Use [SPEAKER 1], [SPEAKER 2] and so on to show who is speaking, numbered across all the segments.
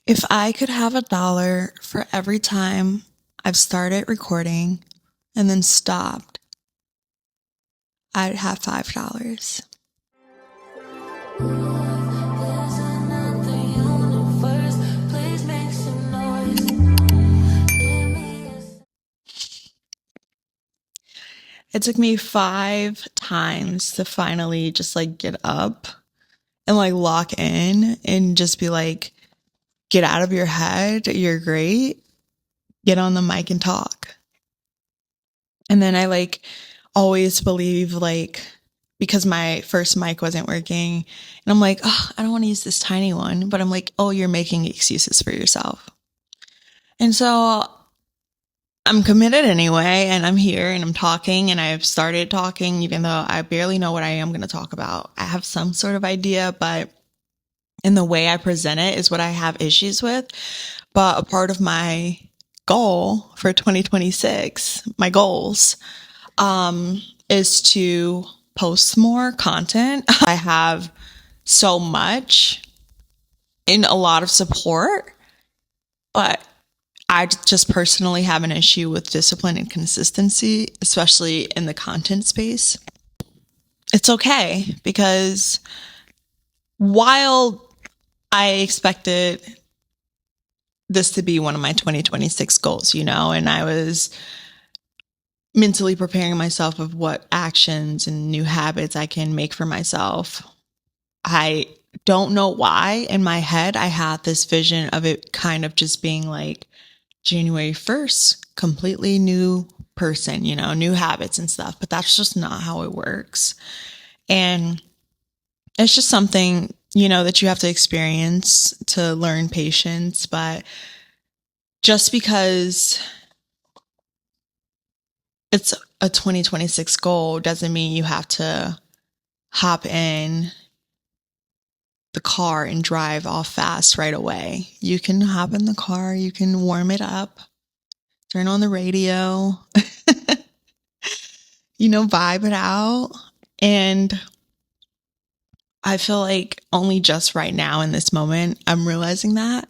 [SPEAKER 1] If I could have $1 for every time I've started recording and then stopped, I'd have $5. It took me 5 times to finally just like get up and like lock in and just be like, get out of your head. You're great. Get on the mic and talk. And then I like always believe like, because my first mic wasn't working and I'm like, oh, I don't want to use this tiny one, but I'm like, oh, you're making excuses for yourself. And so I'm committed anyway, and I'm here and I'm talking and I've started talking, even though I barely know what I am going to talk about. I have some sort of idea, but in the way I present it is what I have issues with. But a part of my goal for 2026, my goals, is to post more content. I have so much and a lot of support, but I just personally have an issue with discipline and consistency, especially in the content space. It's okay because while I expected this to be one of my 2026 goals, and I was mentally preparing myself of what actions and new habits I can make for myself, I don't know why in my head I had this vision of it kind of just being like January 1st, completely new person, new habits and stuff. But that's just not how it works. And it's just something, that you have to experience to learn patience. But just because it's a 2026 goal doesn't mean you have to hop in the car and drive off fast right away. You can hop in the car, you can warm it up, turn on the radio, vibe it out. And I feel like only just right now in this moment, I'm realizing that,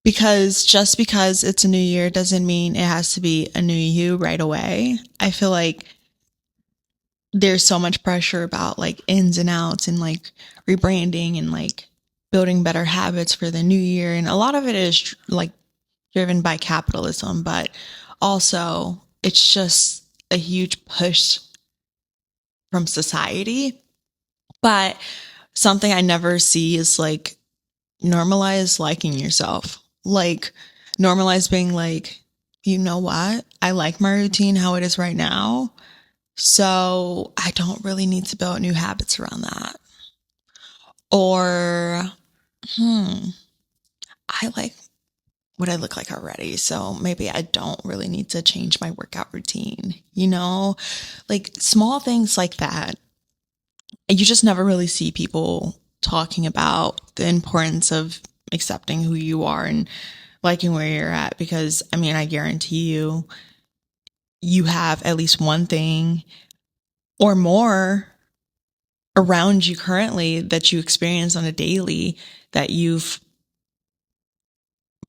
[SPEAKER 1] because just because it's a new year doesn't mean it has to be a new you right away. I feel like there's so much pressure about like ins and outs and like rebranding and like building better habits for the new year. And a lot of it is like driven by capitalism, but also it's just a huge push from society. But something I never see is like normalize liking yourself. Like normalize being like, you know what? I like my routine how it is right now. So I don't really need to build new habits around that. Or, I like what I look like already. So maybe I don't really need to change my workout routine, like small things like that. You just never really see people talking about the importance of accepting who you are and liking where you're at. Because I guarantee you have at least one thing or more around you currently that you experience on a daily that you've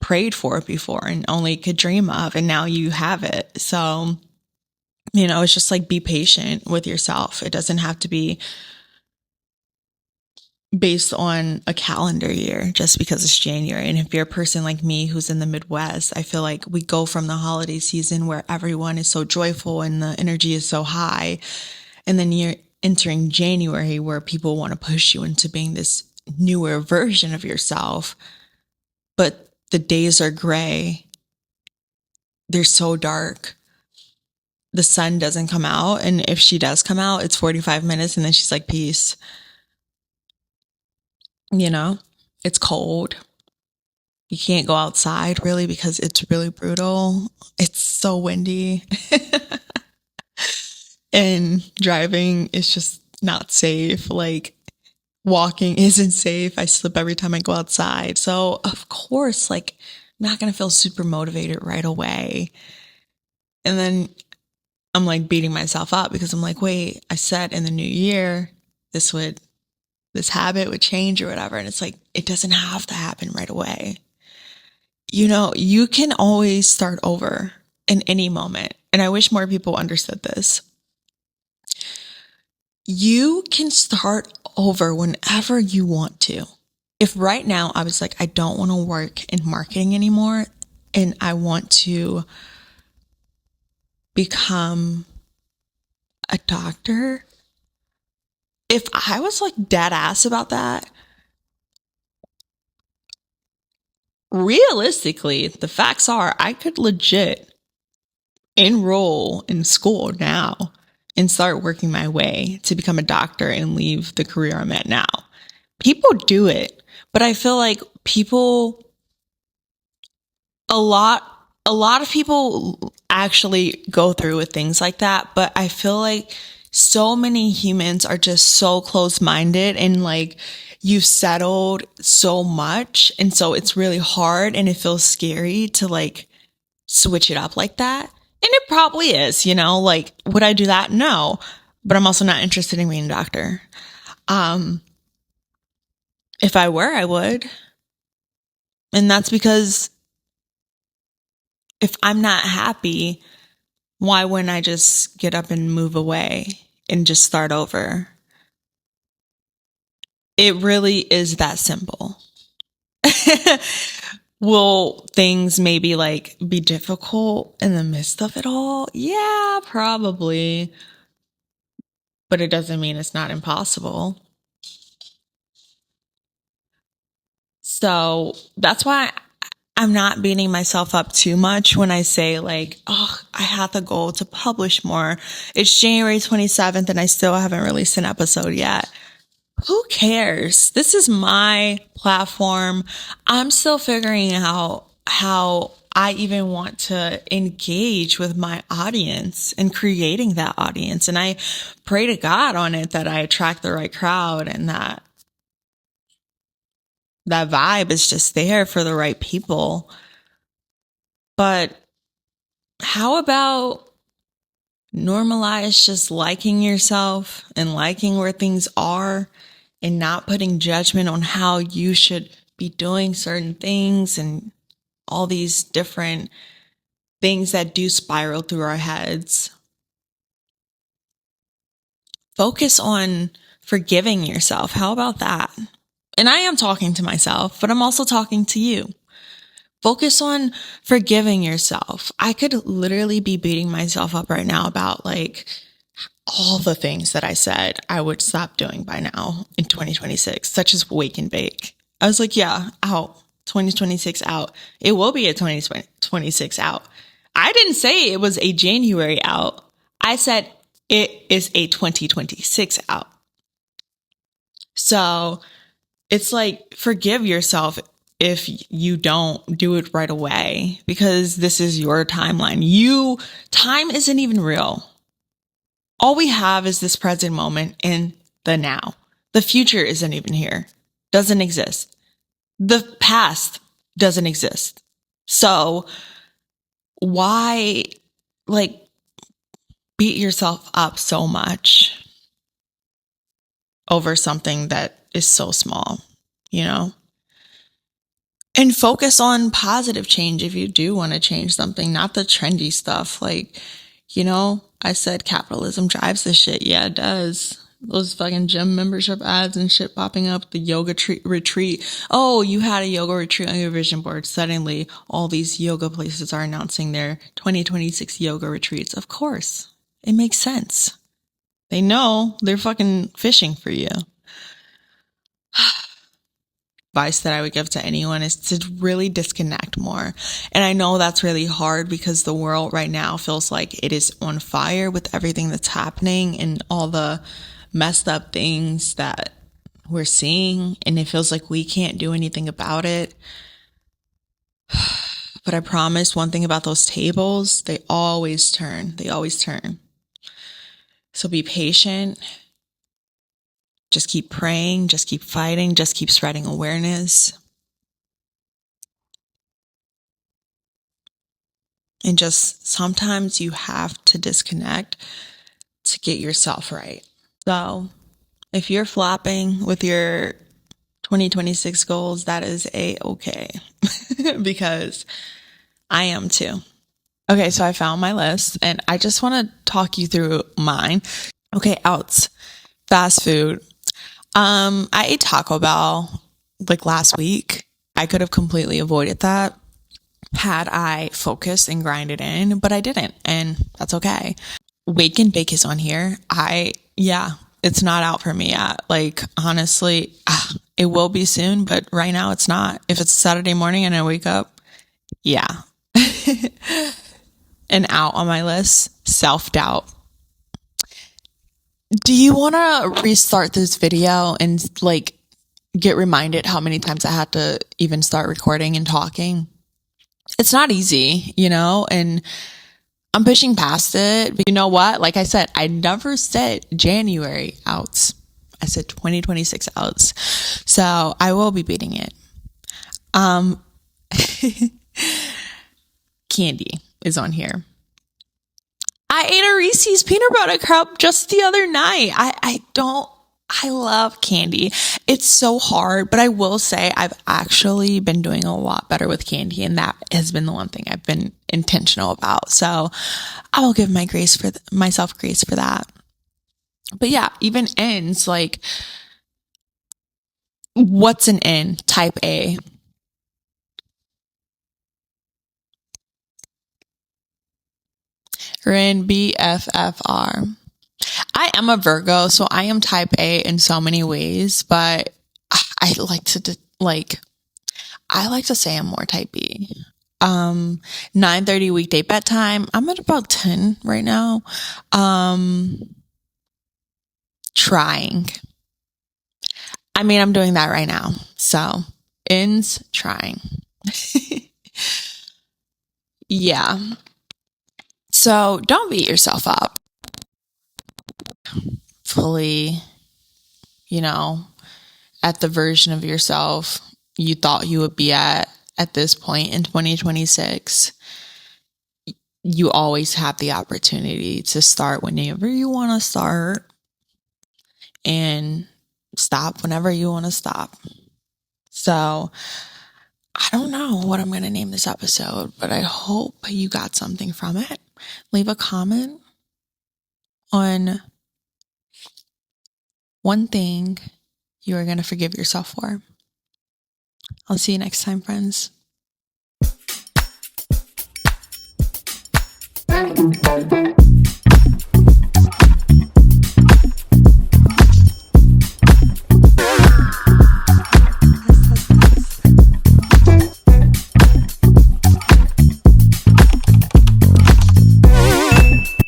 [SPEAKER 1] prayed for before and only could dream of, and now you have it. So, it's just like be patient with yourself. It doesn't have to be based on a calendar year just because it's January. And if you're a person like me who's in the Midwest, I feel like we go from the holiday season where everyone is so joyful and the energy is so high, and then you're entering January where people want to push you into being this newer version of yourself, but the days are gray. They're so dark. The sun doesn't come out. And if she does come out, it's 45 minutes and then she's like, peace. It's cold. You can't go outside really because it's really brutal. It's so windy. And driving is just not safe. Like walking isn't safe. I slip every time I go outside. So of course, like I'm not going to feel super motivated right away. And then I'm like beating myself up because I'm like, wait, I said in the new year, this would this habit would change or whatever. And it's like, it doesn't have to happen right away. You know, you can always start over in any moment. And I wish more people understood this. You can start over whenever you want to. If right now I was like, I don't want to work in marketing anymore and I want to become a doctor, if I was like dead ass about that, realistically, the facts are I could legit enroll in school now and start working my way to become a doctor and leave the career I'm at now. People do it, but I feel like a lot of people actually go through with things like that, but I feel like so many humans are just so close-minded and like you've settled so much, and so it's really hard and it feels scary to like switch it up like that. And it probably is, you know, like would I do that? No, but I'm also not interested in being a doctor. If I were, I would. And that's because if I'm not happy, why wouldn't I just get up and move away and just start over? It really is that simple. Will things maybe like be difficult in the midst of it all? Yeah, probably. But it doesn't mean it's not impossible. So that's why I'm not beating myself up too much when I say like, oh, I have the goal to publish more. It's January 27th and I still haven't released an episode yet. Who cares? This is my platform. I'm still figuring out how I even want to engage with my audience and creating that audience. And I pray to God on it that I attract the right crowd and that vibe is just there for the right people. But how about normalize just liking yourself and liking where things are and not putting judgment on how you should be doing certain things and all these different things that do spiral through our heads. Focus on forgiving yourself. How about that? And I am talking to myself, but I'm also talking to you. Focus on forgiving yourself. I could literally be beating myself up right now about like all the things that I said I would stop doing by now in 2026, such as wake and bake. I was like, yeah, out. 2026 out. It will be a 2026 out. I didn't say it was a January out. I said it is a 2026 out. So it's like, forgive yourself if you don't do it right away, because this is your timeline. Time isn't even real. All we have is this present moment in the now. The future isn't even here. Doesn't exist. The past doesn't exist. So why like beat yourself up so much over something that is so small, you know? And focus on positive change if you do want to change something, not the trendy stuff. Like, you know, I said capitalism drives this shit. Yeah, it does. Those fucking gym membership ads and shit popping up, the yoga retreat. Oh, you had a yoga retreat on your vision board. Suddenly, all these yoga places are announcing their 2026 yoga retreats. Of course, it makes sense. They know they're fucking fishing for you. Advice that I would give to anyone is to really disconnect more. And I know that's really hard because the world right now feels like it is on fire with everything that's happening and all the messed up things that we're seeing. And it feels like we can't do anything about it. But I promise one thing about those tables, they always turn. They always turn. So be patient. Just keep praying, just keep fighting, just keep spreading awareness. And just sometimes you have to disconnect to get yourself right. So If you're flopping with your 2026 goals, that is a-okay. Because I am too. Okay, so I found my list and I just want to talk you through mine. Okay, outs. Fast food. I ate Taco Bell like last week. I could have completely avoided that had I focused and grinded in, but I didn't, and that's okay. Wake and Bake is on here. Yeah, it's not out for me yet. Like, honestly, it will be soon, but right now it's not. If it's Saturday morning and I wake up, yeah. And out on my list, self-doubt. Do you want to restart this video and like get reminded how many times I had to even start recording and talking? It's not easy, and I'm pushing past it. But you know what? Like I said, I never said January outs. I said 2026 outs. So I will be beating it. Candy is on here. I ate a Reese's peanut butter cup just the other night. I love candy. It's so hard, but I will say I've actually been doing a lot better with candy, and that has been the one thing I've been intentional about. So I will give myself grace for that. But yeah, even N's, like, what's an N? Type A. Rin BFFR. I am a Virgo, so I am type A in so many ways, but I like to say I'm more type B. 9:30 weekday bedtime. I'm at about 10 right now. Trying. I mean, I'm doing that right now. So, ends trying. Yeah. So, don't beat yourself up. Fully, at the version of yourself you thought you would be at this point in 2026. You always have the opportunity to start whenever you want to start and stop whenever you want to stop. So I don't know what I'm going to name this episode, but I hope you got something from it. Leave a comment on one thing you are going to forgive yourself for. I'll see you next time, friends.